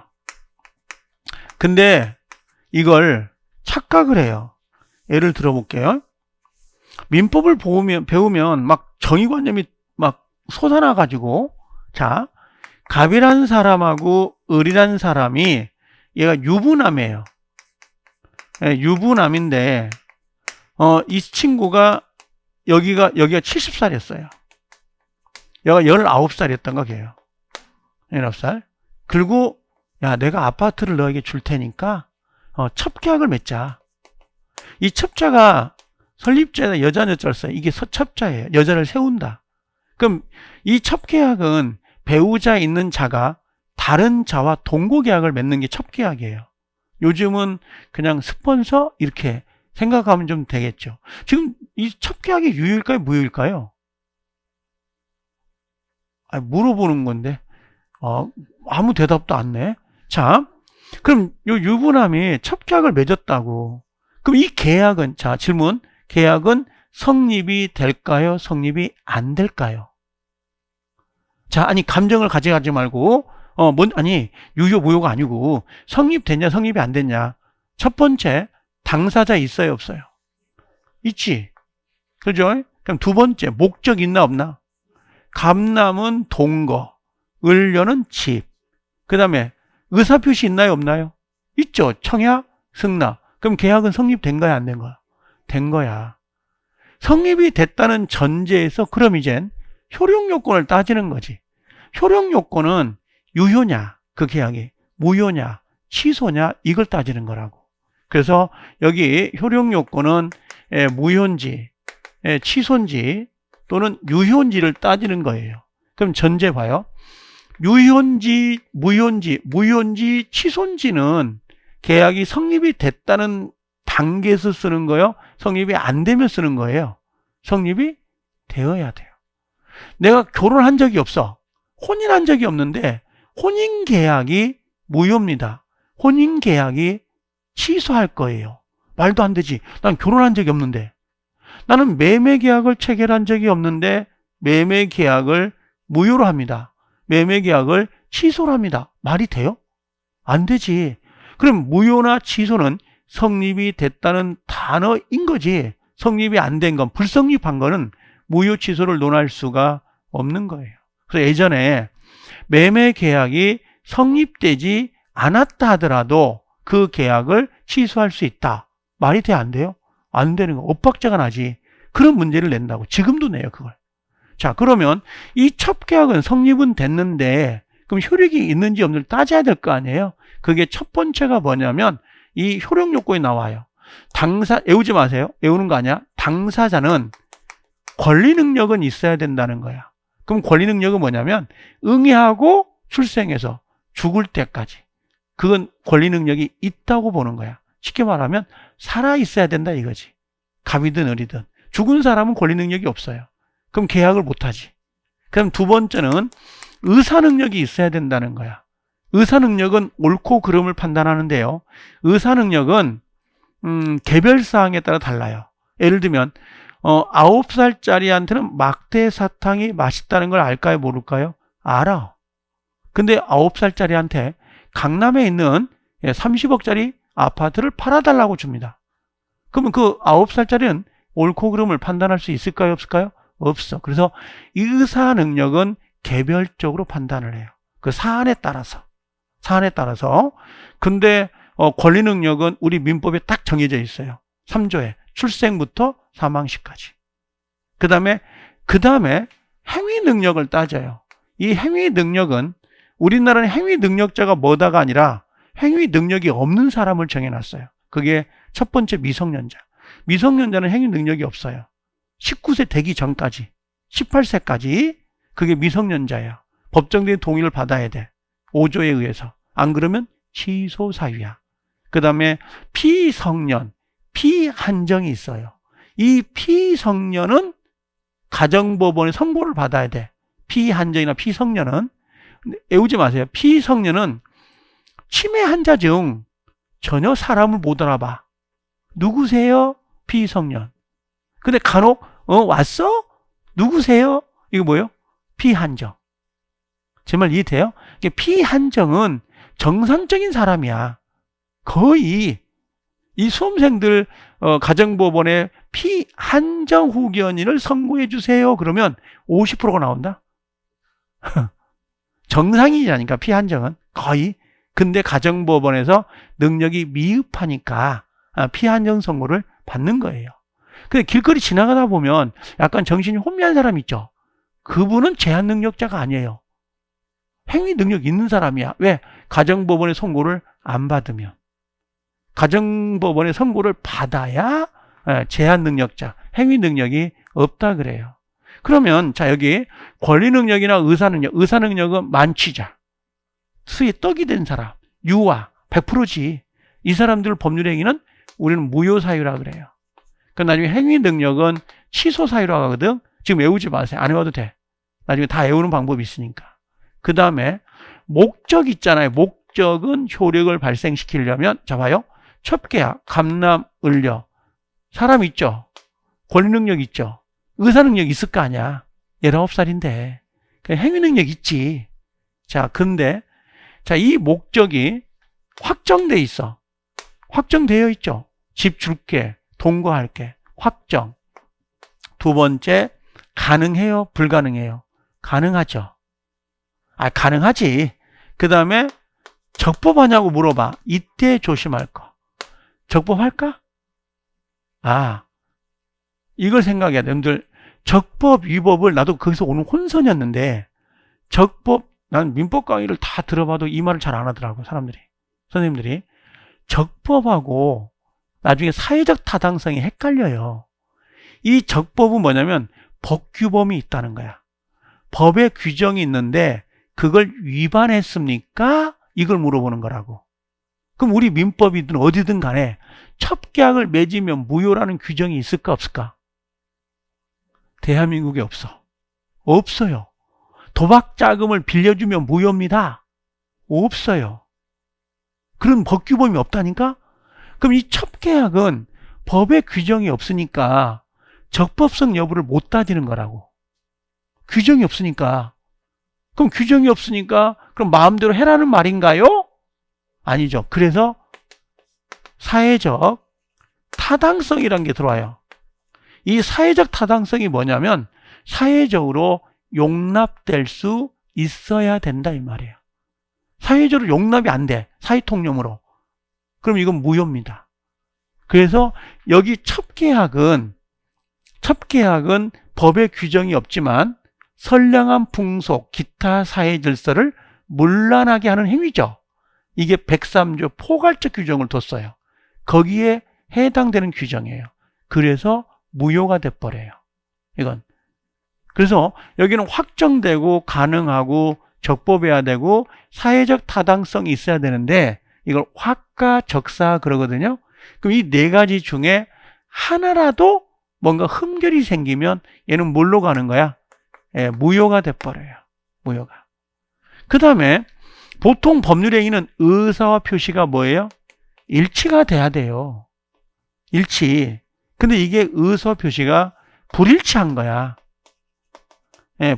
근데 이걸 착각을 해요. 예를 들어볼게요. 민법을 배우면 막 정의관념이 막 솟아나가지고, 자, 갑이라는 사람하고 을이라는 사람이 얘가 유부남이에요. 유부남인데, 이 친구가 여기가 70살이었어요. 얘가 19살이었던 거 걔예요. 19살. 그리고 야, 내가 아파트를 너에게 줄 테니까 첩계약을 맺자. 이 첩자가 설립자에다 여자는 어쩔 이게 첩자예요. 여자를 세운다. 그럼 이 첩계약은 배우자 있는 자가 다른 자와 동거계약을 맺는 게 첩계약이에요. 요즘은 그냥 스폰서 이렇게 생각하면 좀 되겠죠. 지금 이 첩계약이 유효일까요? 무효일까요? 물어보는 건데 아무 대답도 안 내. 자, 그럼 요 유부남이 첩계약을 맺었다고. 그럼 이 계약은, 자, 질문. 계약은 성립이 될까요? 성립이 안 될까요? 자, 감정을 가져가지 말고, 유효, 무효가 아니고, 성립됐냐, 성립이 안 됐냐. 첫 번째, 당사자 있어요, 없어요? 있지. 그죠? 그럼 두 번째, 목적 있나, 없나? 갑남은 동거, 을녀는 집. 그 다음에, 의사표시 있나요, 없나요? 있죠. 청약, 승낙. 그럼 계약은 성립된 거야, 안 된 거야? 된 거야. 성립이 됐다는 전제에서 그럼 이젠 효력 요건을 따지는 거지. 효력 요건은 유효냐, 그 계약이 무효냐, 취소냐, 이걸 따지는 거라고. 그래서 여기 효력 요건은 무효인지, 취소인지 또는 유효인지를 따지는 거예요. 그럼 전제 봐요. 유효인지, 무효인지, 취소인지는 계약이 성립이 됐다는 단계에서 쓰는 거예요? 성립이 안 되면 쓰는 거예요? 성립이 되어야 돼요. 내가 결혼한 적이 없어. 혼인한 적이 없는데 혼인계약이 무효입니다. 혼인계약이 취소할 거예요. 말도 안 되지. 난 결혼한 적이 없는데. 나는 매매계약을 체결한 적이 없는데 매매계약을 무효로 합니다. 매매계약을 취소를 합니다. 말이 돼요? 안 되지. 그럼 무효나 취소는 성립이 됐다는 단어인 거지. 성립이 안 된 건, 불성립한 거는 무효 취소를 논할 수가 없는 거예요. 그래서 예전에 매매 계약이 성립되지 않았다 하더라도 그 계약을 취소할 수 있다. 말이 돼, 안 돼요? 안 되는 거. 엇박자가 나지. 그런 문제를 낸다고. 지금도 내요, 그걸. 자, 그러면 이 첩계약은 성립은 됐는데 그럼 효력이 있는지 없는지 따져야 될 거 아니에요? 그게 첫 번째가 뭐냐면 이 효력 요건이 나와요. 외우지 마세요. 외우는 거 아니야. 당사자는 권리 능력은 있어야 된다는 거야. 그럼 권리 능력은 뭐냐면 응애하고 출생해서 죽을 때까지. 그건 권리 능력이 있다고 보는 거야. 쉽게 말하면 살아 있어야 된다 이거지. 갑이든 을이든. 죽은 사람은 권리 능력이 없어요. 그럼 계약을 못 하지. 그럼 두 번째는 의사 능력이 있어야 된다는 거야. 의사 능력은 옳고 그름을 판단하는데요. 의사 능력은 개별 사항에 따라 달라요. 예를 들면 9살짜리한테는 막대 사탕이 맛있다는 걸 알까요, 모를까요? 알아. 근데 9살짜리한테 강남에 있는 30억짜리 아파트를 팔아달라고 줍니다. 그러면 그 9살짜리는 옳고 그름을 판단할 수 있을까요? 없을까요? 없어. 그래서 이 의사 능력은 개별적으로 판단을 해요. 그 사안에 따라서. 근데 권리 능력은 우리 민법에 딱 정해져 있어요. 3조에 출생부터 사망 시까지. 그 다음에 행위 능력을 따져요. 이 행위 능력은 우리나라는 행위 능력자가 뭐다가 아니라 행위 능력이 없는 사람을 정해놨어요. 그게 첫 번째 미성년자. 미성년자는 행위 능력이 없어요. 19세 되기 전까지, 18세까지 그게 미성년자예요. 법정대의 동의를 받아야 돼. 5조에 의해서. 안 그러면 취소 사유야. 그 다음에 피성년, 피한정이 있어요. 이 피성년은 가정법원의 선고를 받아야 돼. 피한정이나 피성년은. 외우지 마세요. 피성년은 치매 환자증 전혀 사람을 못 알아봐. 누구세요? 피성년. 근데 간혹 왔어? 누구세요? 이거 뭐예요? 피한정. 제 말 이해돼요? 피한정은 정상적인 사람이야. 거의 이 수험생들 가정법원에 피한정 후견인을 선고해 주세요. 그러면 50%가 나온다. 정상인이라니까 피한정은 거의. 근데 가정법원에서 능력이 미흡하니까 피한정 선고를 받는 거예요. 근데 길거리 지나가다 보면 약간 정신이 혼미한 사람 있죠. 그분은 제한 능력자가 아니에요. 행위 능력 있는 사람이야. 왜? 가정법원의 선고를 안 받으면. 가정법원의 선고를 받아야 제한 능력자, 행위 능력이 없다 그래요. 그러면 자 여기 권리 능력이나 의사 능력은 만취자, 수의 떡이 된 사람, 유아 100%지. 이 사람들 법률 행위는 우리는 무효 사유라 그래요. 그 나중에 행위 능력은 취소 사유라고 하거든. 지금 외우지 마세요. 안 외워도 돼. 나중에 다 외우는 방법이 있으니까. 그 다음에 목적 있잖아요. 목적은 효력을 발생시키려면 자 봐요. 첩계약, 감남, 을려. 사람 있죠. 권리 능력 있죠. 의사 능력 있을 거 아니야. 19살인데. 행위 능력 있지. 자, 근데 자, 이 목적이 확정돼 있어. 확정되어 있죠. 집 줄게, 동거할게. 확정. 두 번째, 가능해요? 불가능해요? 가능하죠. 가능하지. 그 다음에 적법하냐고 물어봐. 이때 조심할 거. 적법할까? 이걸 생각해야 돼. 여러분들, 적법, 위법을 나도 거기서 오늘 혼선이었는데, 난 민법 강의를 다 들어봐도 이 말을 잘 안 하더라고, 선생님들이. 적법하고 나중에 사회적 타당성이 헷갈려요. 이 적법은 뭐냐면 법규범이 있다는 거야. 법의 규정이 있는데 그걸 위반했습니까? 이걸 물어보는 거라고. 그럼 우리 민법이든 어디든 간에 첩계약을 맺으면 무효라는 규정이 있을까 없을까? 대한민국에 없어. 없어요. 도박 자금을 빌려주면 무효입니다. 없어요. 그런 법규범이 없다니까? 그럼 이 첩계약은 법의 규정이 없으니까 적법성 여부를 못 따지는 거라고. 규정이 없으니까. 그럼 규정이 없으니까 그럼 마음대로 해라는 말인가요? 아니죠. 그래서 사회적 타당성이라는 게 들어와요. 이 사회적 타당성이 뭐냐면 사회적으로 용납될 수 있어야 된다 이 말이에요. 사회적으로 용납이 안 돼. 사회통념으로. 그럼 이건 무효입니다. 그래서 여기 첩계약은 법의 규정이 없지만 선량한 풍속, 기타 사회 질서를 문란하게 하는 행위죠. 이게 103조 포괄적 규정을 뒀어요. 거기에 해당되는 규정이에요. 그래서 무효가 돼버려요. 이건. 그래서 여기는 확정되고 가능하고 적법해야 되고 사회적 타당성이 있어야 되는데 이걸 확가적사 그러거든요. 그럼 이 네 가지 중에 하나라도 뭔가 흠결이 생기면 얘는 뭘로 가는 거야? 무효가 돼버려요. 무효가. 그 다음에 보통 법률행위는 의사와 표시가 뭐예요? 일치가 돼야 돼요. 일치. 근데 이게 의사 표시가 불일치한 거야.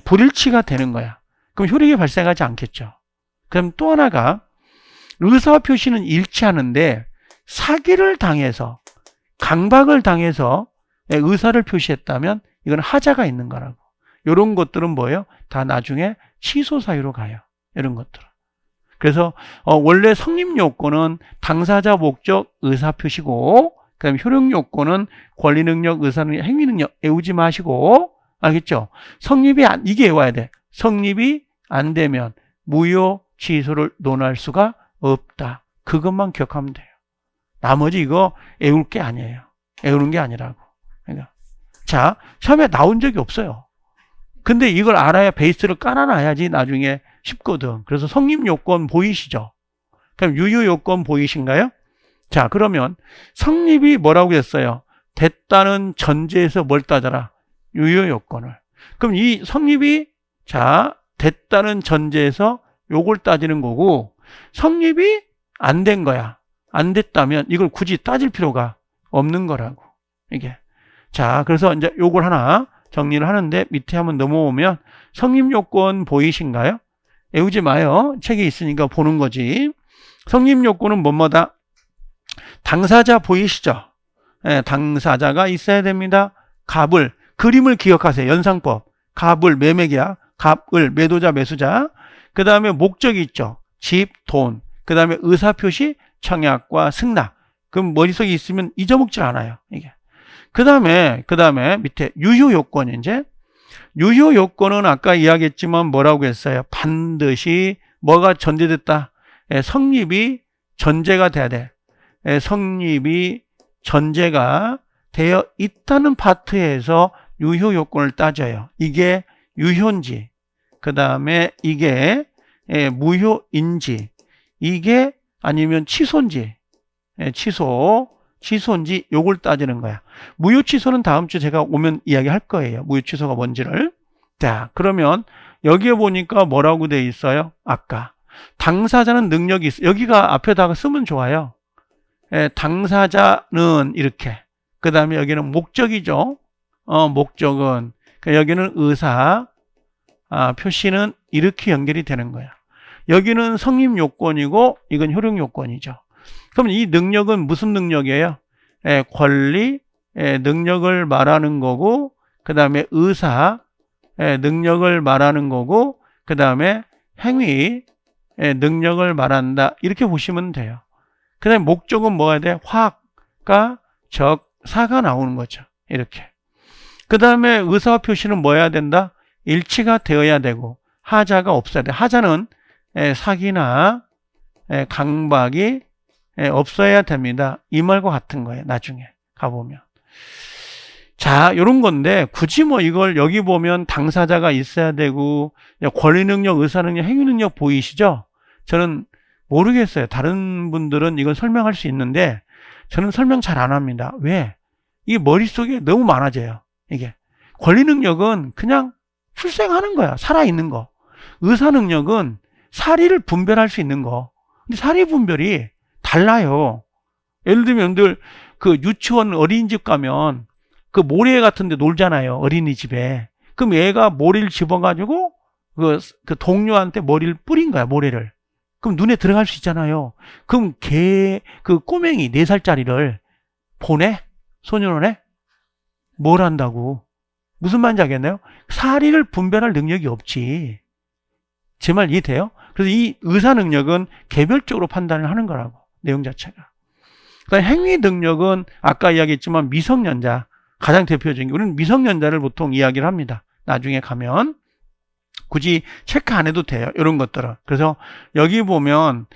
불일치가 되는 거야. 그럼 효력이 발생하지 않겠죠. 그럼 또 하나가 의사 표시는 일치하는데 사기를 당해서 강박을 당해서 의사를 표시했다면 이건 하자가 있는 거라고. 이런 것들은 뭐예요? 다 나중에 취소 사유로 가요. 이런 것들은. 그래서 원래 성립 요건은 당사자 목적 의사 표시고, 그다음에 효력 요건은 권리 능력, 의사 능력, 행위 능력 외우지 마시고, 알겠죠? 성립이 이게 외워야 돼. 성립이 안 되면 무효 취소를 논할 수가 없다. 그것만 기억하면 돼요. 나머지 이거 외울 게 아니에요. 외우는 게 아니라고. 그러니까. 자, 시험에 나온 적이 없어요. 근데 이걸 알아야 베이스를 깔아놔야지 나중에 쉽거든. 그래서 성립 요건 보이시죠? 그럼 유효 요건 보이신가요? 자, 그러면 성립이 뭐라고 했어요? 됐다는 전제에서 뭘 따져라? 유효 요건을. 그럼 이 성립이 자, 됐다는 전제에서 요걸 따지는 거고, 성립이 안 된 거야. 안 됐다면 이걸 굳이 따질 필요가 없는 거라고. 이게. 자, 그래서 이제 요걸 하나 정리를 하는데 밑에 한번 넘어오면 성립 요건 보이신가요? 외우지 마요. 책에 있으니까 보는 거지. 성립 요건은 뭐뭐다? 당사자 보이시죠? 네, 당사자가 있어야 됩니다. 갑을, 그림을 기억하세요. 연상법. 갑을, 매매계약, 갑을, 매도자, 매수자. 그 다음에 목적이 있죠. 집, 돈. 그 다음에 의사표시, 청약과 승낙. 그럼 머릿속에 있으면 잊어먹질 않아요. 이게. 그 다음에 밑에 유효 요건이 이제, 유효 요건은 아까 이야기했지만 뭐라고 했어요? 반드시 뭐가 전제됐다? 성립이 전제가 돼야 돼. 성립이 전제가 되어 있다는 파트에서 유효 요건을 따져요. 이게 유효인지, 그 다음에 이게 무효인지, 이게 아니면 취소인지, 취소인지 요걸 따지는 거야. 무효 취소는 다음 주 제가 오면 이야기할 거예요. 무효 취소가 뭔지를. 자, 그러면 여기에 보니까 뭐라고 돼 있어요? 아까 당사자는 능력이 있어. 여기가 앞에다가 쓰면 좋아요. 당사자는 이렇게. 그 다음에 여기는 목적이죠. 목적은. 여기는 의사, 표시는 이렇게 연결이 되는 거야. 여기는 성립 요건이고 이건 효력 요건이죠. 그럼 이 능력은 무슨 능력이에요? 권리, 능력을 말하는 거고, 그 다음에 의사, 능력을 말하는 거고, 그 다음에 행위, 능력을 말한다. 이렇게 보시면 돼요. 그 다음에 목적은 뭐가 돼? 화가, 적, 사가 나오는 거죠. 이렇게. 그 다음에 의사 표시는 뭐 해야 된다? 일치가 되어야 되고, 하자가 없어야 돼. 하자는 사기나 강박이 없어야 됩니다. 이 말과 같은 거예요. 나중에 가보면. 자, 요런 건데 굳이 뭐 이걸 여기 보면 당사자가 있어야 되고 권리 능력, 의사 능력, 행위 능력 보이시죠? 저는 모르겠어요. 다른 분들은 이걸 설명할 수 있는데 저는 설명 잘 안 합니다. 왜? 이게 머릿속에 너무 많아져요. 이게. 권리 능력은 그냥 출생하는 거야. 살아있는 거. 의사 능력은 사리를 분별할 수 있는 거. 근데 사리 분별이 달라요. 예를 들면 여러분들 그 유치원 어린이집 가면 그 모래 같은 데 놀잖아요. 어린이집에. 그럼 얘가 모래를 집어가지고 그 동료한테 머리를 뿌린 거야. 모래를. 그럼 눈에 들어갈 수 있잖아요. 그럼 그 꼬맹이 4살짜리를 보내? 소년원에? 뭘 한다고? 무슨 말인지 알겠나요? 사리를 분별할 능력이 없지. 제 말 이해돼요? 그래서 이 의사 능력은 개별적으로 판단을 하는 거라고. 내용 자체가. 그다음에 행위 능력은 아까 이야기했지만 미성년자. 가장 대표적인 게 우리는 미성년자를 보통 이야기를 합니다. 나중에 가면. 굳이 체크 안 해도 돼요. 이런 것들은. 그래서 여기 보면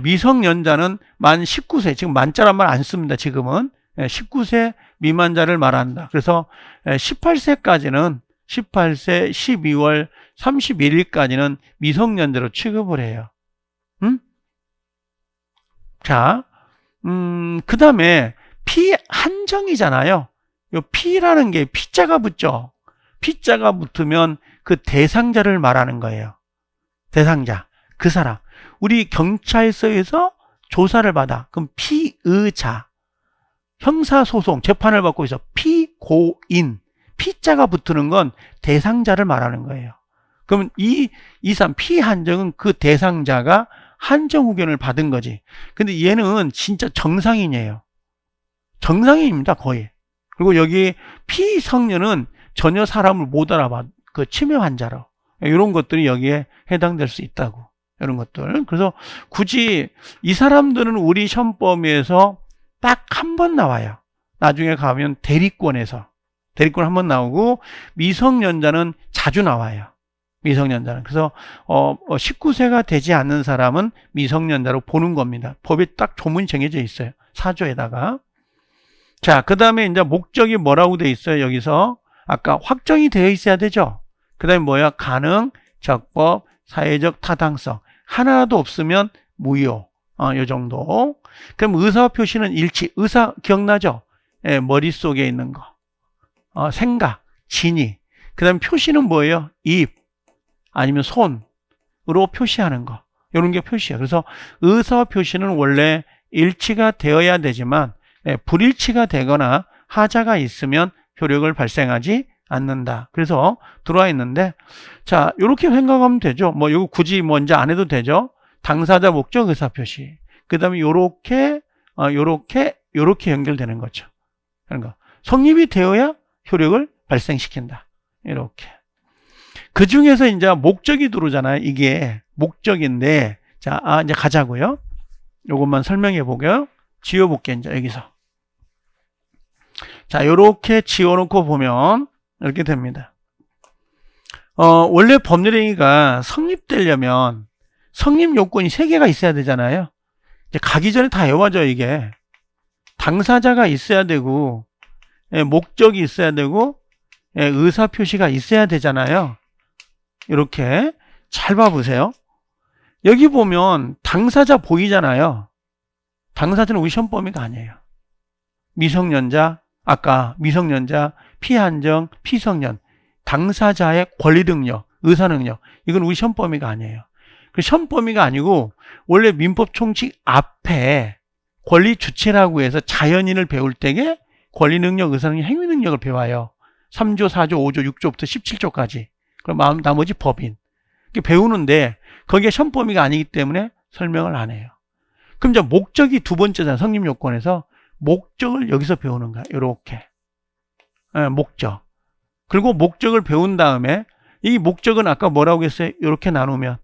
미성년자는 만 19세, 지금 만자란 말 안 씁니다. 지금은. 19세 미만자를 말한다. 그래서 18세까지는 18세 12월 31일까지는 미성년자로 취급을 해요. 자, 그 다음에 피 한정이잖아요. 요 피라는 게 피자가 붙죠. 피자가 붙으면 그 대상자를 말하는 거예요. 대상자. 그 사람. 우리 경찰서에서 조사를 받아. 그럼 피의자. 형사소송, 재판을 받고 있어. 피고인. 피자가 붙는 건 대상자를 말하는 거예요. 그러면 이 사람 피한정은 그 대상자가 한정 후견을 받은 거지. 근데 얘는 진짜 정상인이에요. 정상인입니다, 거의. 그리고 여기 피성년은 전혀 사람을 못 알아봐. 그 치매 환자로. 이런 것들이 여기에 해당될 수 있다고. 이런 것들. 그래서 굳이 이 사람들은 우리 시험 범위에서 딱 한 번 나와요. 나중에 가면 대리권에서. 대리권 한 번 나오고 미성년자는 자주 나와요. 미성년자는. 그래서 19세가 되지 않는 사람은 미성년자로 보는 겁니다. 법에 딱 조문이 정해져 있어요. 사조에다가. 자, 그 다음에 이제 목적이 뭐라고 돼 있어요? 여기서 아까 확정이 되어 있어야 되죠. 그 다음에 뭐야? 가능, 적법, 사회적 타당성. 하나도 없으면 무효. 요 정도. 그럼 의사 표시는 일치. 의사 기억나죠? 예, 머릿속에 있는 거. 생각, 진위. 그 다음에 표시는 뭐예요? 입, 아니면 손으로 표시하는 거. 이런 게 표시야. 그래서 의사 표시는 원래 일치가 되어야 되지만, 불일치가 되거나 하자가 있으면 효력을 발생하지 않는다. 그래서 들어와 있는데, 자, 이렇게 생각하면 되죠. 뭐, 이거 굳이 먼저 안 해도 되죠. 당사자 목적 의사 표시. 그 다음에 요렇게 연결되는 거죠. 그러니까 성립이 되어야 효력을 발생시킨다. 이렇게. 그 중에서 이제 목적이 들어오잖아요. 이게 목적인데, 자, 이제 가자고요. 요것만 설명해 보고요. 지워볼게요. 이제 여기서. 자, 요렇게 지워놓고 보면 이렇게 됩니다. 원래 법률행위가 성립되려면 성립 요건이 3개가 있어야 되잖아요. 이제 가기 전에 다 외워져, 이게. 당사자가 있어야 되고, 목적이 있어야 되고, 의사표시가 있어야 되잖아요. 이렇게 잘 봐보세요. 여기 보면 당사자 보이잖아요. 당사자는 우리 시험 범위가 아니에요. 미성년자, 아까 미성년자, 피한정, 피성년, 당사자의 권리 능력, 의사 능력, 이건 우리 시험 범위가 아니에요. 그 시험 범위가 아니고 원래 민법 총칙 앞에 권리 주체라고 해서 자연인을 배울 때에 권리 능력, 의사 능력, 행위 능력을 배워요. 3조, 4조, 5조, 6조부터 17조까지. 그럼 나머지 법인. 배우는데 거기에 시험 범위가 아니기 때문에 설명을 안 해요. 그럼 이제 목적이 두 번째잖아요. 성립 요건에서 목적을 여기서 배우는 거야. 이렇게. 목적. 그리고 목적을 배운 다음에 이 목적은 아까 뭐라고 했어요? 이렇게 나누면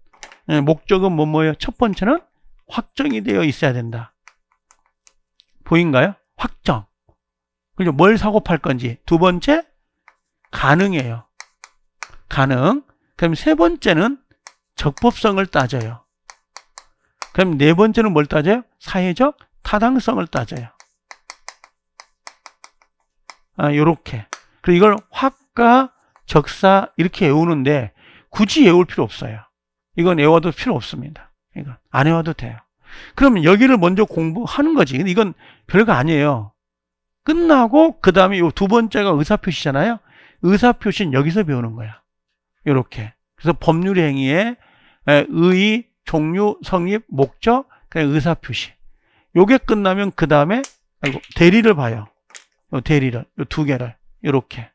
목적은 뭐예요? 첫 번째는 확정이 되어 있어야 된다. 보인가요? 확정. 그리고 뭘 사고 팔 건지. 두 번째 가능해요. 가능. 그럼 세 번째는 적법성을 따져요. 그럼 네 번째는 뭘 따져요? 사회적 타당성을 따져요. 요렇게. 그리고 이걸 확과 적사 이렇게 외우는데 굳이 외울 필요 없어요. 이건 외워도 필요 없습니다. 이건 안 외워도 돼요. 그러면 여기를 먼저 공부하는 거지. 근데 이건 별거 아니에요. 끝나고 그 다음에 이 두 번째가 의사표시잖아요. 의사표시는 여기서 배우는 거야. 이렇게. 그래서 법률 행위의 의, 종류, 성립, 목적, 그냥 의사표시. 요게 끝나면 그 다음에 대리를 봐요. 요 대리를, 요 두 개를 이렇게.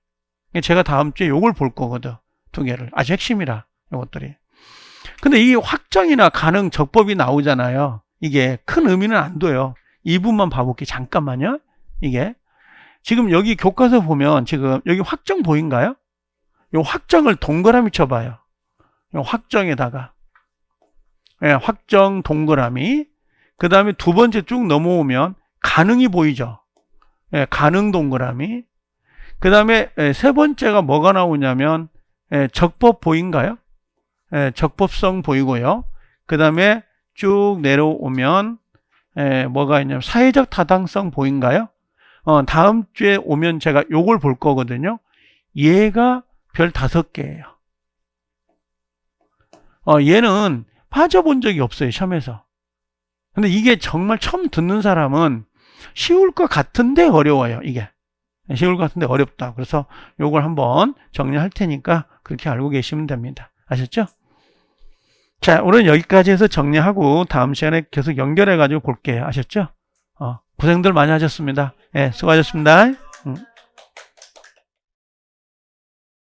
제가 다음 주에 요걸 볼 거거든. 두 개를. 아주 핵심이라 요것들이. 근데 이 확정이나 가능, 적법이 나오잖아요. 이게 큰 의미는 안 둬요. 이 부분만 봐볼게요. 잠깐만요. 이게 지금 여기 교과서 보면 지금 여기 확정 보인가요? 요 확정을 동그라미 쳐봐요. 요 확정에다가 확정 동그라미. 그 다음에 두 번째 쭉 넘어오면 가능이 보이죠. 가능 동그라미. 그 다음에 세 번째가 뭐가 나오냐면 적법 보인가요? 적법성 보이고요. 그 다음에 쭉 내려오면 뭐가 있냐면 사회적 타당성 보인가요? 다음 주에 오면 제가 요걸 볼 거거든요. 얘가 별 5개예요. 얘는 빠져본 적이 없어요. 시험에서. 근데 이게 정말 처음 듣는 사람은 쉬울 것 같은데 어려워요. 이게. 쉬울 것 같은데 어렵다. 그래서 요걸 한번 정리할 테니까 그렇게 알고 계시면 됩니다. 아셨죠? 자, 오늘 여기까지 해서 정리하고 다음 시간에 계속 연결해 가지고 볼게요. 아셨죠? 고생들 많이 하셨습니다. 수고하셨습니다.